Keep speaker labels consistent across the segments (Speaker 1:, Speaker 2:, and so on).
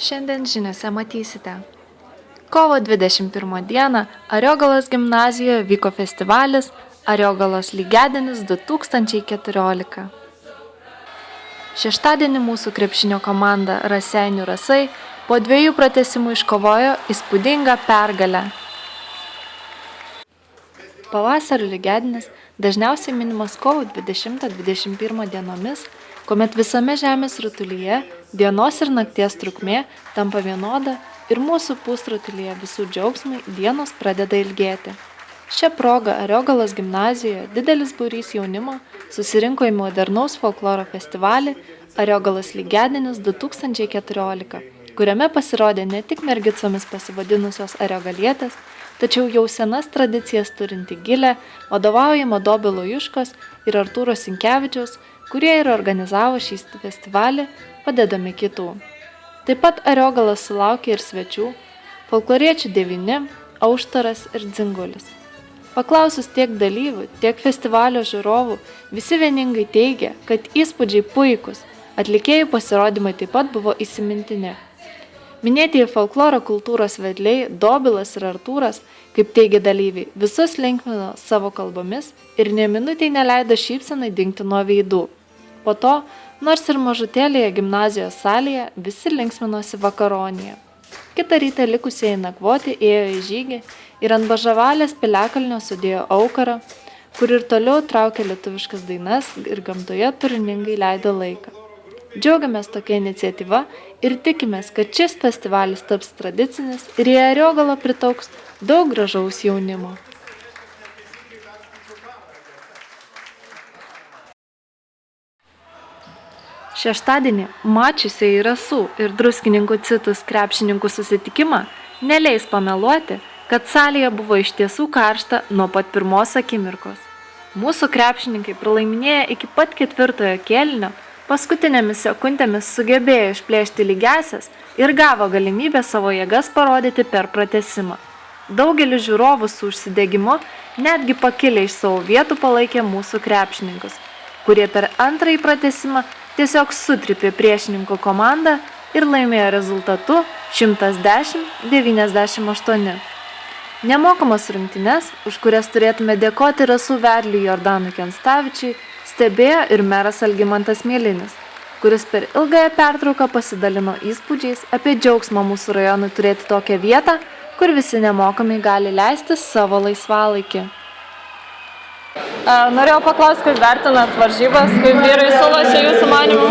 Speaker 1: Šiandien žiniose matysite. Kovo 21 dieną Ariogalos gimnazijoje vyko festivalis Ariogalos lygiadienis 2014. Šeštadienį mūsų krepšinio komanda Raseinių Rasai po 2 pratęsimų iškovojo įspūdingą pergalę. Pavasario lygiadienis dažniausiai minimas kovo 20-21 dienomis, kuomet visame žemės rutulyje dienos ir nakties trukmė tampa vienoda ir mūsų pusrutulyje visų džiaugsmai dienos pradeda ilgėti. Šią progą Ariogalos gimnazijoje didelis būrys jaunimo susirinko į modernaus folkloro festivalį Ariogalos lygiadienis 2014, kuriame pasirodė ne tik mergicomis pasivadinusios ariogalietės, tačiau jau senas tradicijas turinti Gilė, vadovaujama Dobilo Juškos ir Artūro Sinkevičiaus, kurie ir organizavo šį festivalį, padedami kitų. Taip pat Ariogalas sulaukė ir svečių, folkloriečių 9, Auštaras ir Dzingulis. Paklausus tiek dalyvių, tiek festivalio žiūrovų, visi vieningai teigia, kad įspūdžiai puikūs, atlikėjų pasirodymai taip pat buvo įsimintini. Minėtieji folkloro kultūros vedliai Dobilas ir Artūras, kaip teigia dalyviai, visus linksmino savo kalbomis ir nė minutei neleido šypsenai dingti nuo veidų. Po to, nors ir mažutėlėje gimnazijos salėje, visi linksminosi vakaronėje. Kitą rytą likusieji nakvoti ėjo į žygį ir ant Bažavalės piliakalnio sudėjo aukarą, kur ir toliau traukė lietuviškas dainas ir gamtoje turiningai leido laiką. Džiaugiamės tokia iniciatyva ir tikimės, kad šis festivalis taps tradicinis ir į Ariogalą pritauks daug gražaus jaunimo. Šeštadienį mačiusiai Rasų ir Druskininkų Citus krepšininkų susitikimą neleis pameluoti, kad salėje buvo iš tiesų karšta nuo pat pirmos akimirkos. Mūsų krepšininkai pralaiminėję iki pat 4 kėlinio, paskutinėmis sekundėmis sugebėjo išplėšti lygiąsias ir gavo galimybę savo jėgas parodyti per pratęsimą. Daugelis žiūrovų su užsidegimu netgi pakilę iš savo vietų palaikė mūsų krepšininkus, kurie per antrąjį pratęsimą tiesiog sutrypė priešininkų komandą ir laimėjo rezultatu 110-98. Nemokamos rungtynes, už kurias turėtume dėkoti Rasų vedliui Jordanui Kenstavičiui, stebėjo ir meras Algimantas Mielinis, kuris per ilgąją pertrauką pasidalino įspūdžiais apie džiaugsmą mūsų rajonui turėti tokią vietą, kur visi nemokamai gali leisti savo laisvalaikį. Norėjau paklausti, kaip vertinat varžybas, kaip vyrai sulošė jūsų manimu?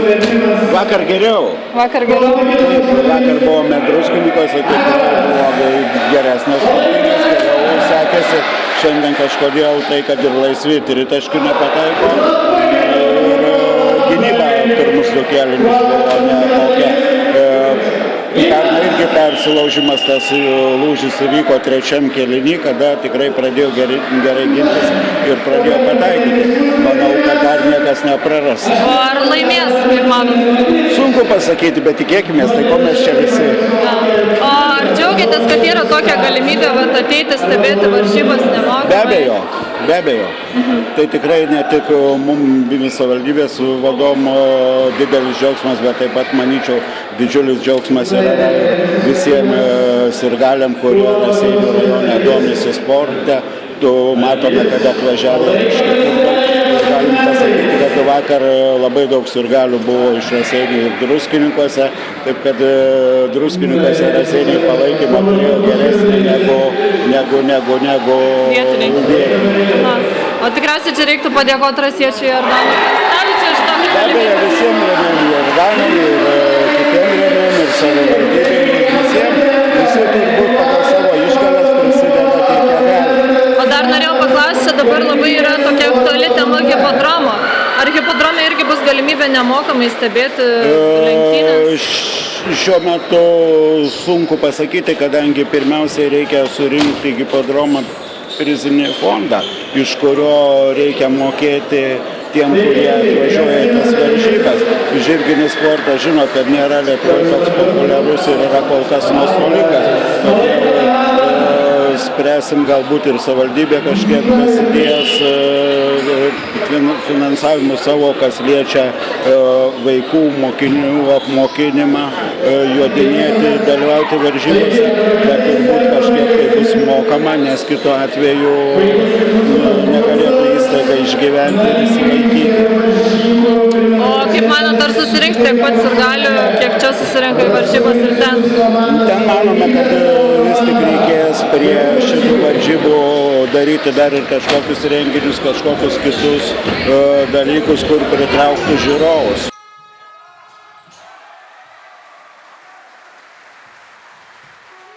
Speaker 2: Vakar geriau.
Speaker 1: Vakar
Speaker 2: Buvome Druskininkuose, tikrai buvo geresnės rungtynės, geriau sekėsi. Šiandien kažkodėl tai, kad ir laisvi tritaškių nepataiko. Ir gynyba pirmus 2 kėlinius buvo nekokia. Pernai irgi persilaužimas, tas lūžis įvyko 3 kėliny, kada tikrai pradėjo gerai gintis ir pradėjo pataikyti. Manau, kad dar niekas nepraras.
Speaker 1: O ar laimės, kaip manot?
Speaker 2: Sunku pasakyti, bet tikėkimės, tai ko mes čia visi.
Speaker 1: O ar džiaugiatės, kad yra tokia galimybė ateiti stebėti varžybas nemokamai?
Speaker 2: Be abejo. Tai tikrai ne tik mums savivaldybės vadovom didelis džiaugsmas, bet taip pat, manyčiau, didžiulis džiaugsmas yra visiems sirgaliam, kurie Raseinių rajone domisi sporte. Matome, kad atvažiavo iš kitur. Galim pasakyti, kad vakar labai daug sirgalių buvo iš Raseinių ir Druskininkuose, taip kad Druskininkuose Raseiniai palaikymą turėjo geresnį negu vietiniai.
Speaker 1: O tikriausiai čia reiktų padėkoti rasiečiui Jordanui Kenstavičiui iš to,
Speaker 2: Be abejo, visiems rėmėjim Jordanui ir kitiem rėmėjim ir savivaldybei, visi turbūt pagal savo išgales prisideda tiek, kiek gali.
Speaker 1: O dar norėjau paklausti, dabar labai yra tokia aktuali tema hipodromo. Ar hipodrome irgi bus galimybė nemokamai stebėti lenktynės?
Speaker 2: Šiuo metu sunku pasakyti, kadangi pirmiausiai reikia surinkti hipodromą prizinį fondą, iš kurio reikia mokėti tiem, kurie atvažiuoja į tas varžybas. Žirginis sportas, žinot, kad nėra Lietuvoje toks populiarus ir yra kol kas nuostolikas. spręsim, galbūt ir savivaldybė kažkiek prasidės finansavimu savo, kas liečia vaikų, mokinių apmokinimą, jodinėti, dalyvauti varžybose, bet turbūt kažkiek tai bus mokama, nes kitu atveju negalėtų įstaiga išgyventi ir išsilaikyti.
Speaker 1: O kaip manot, ar susirinks tiek pat sirgalių, kiek čia susirinka į varžybas ir ten?
Speaker 2: Ten manome, kad vis tik reikės prie šitų varžybų daryti dar ir kažkokius renginius, kažkokius kitus dalykus, kur pritrauktų žiūrovus.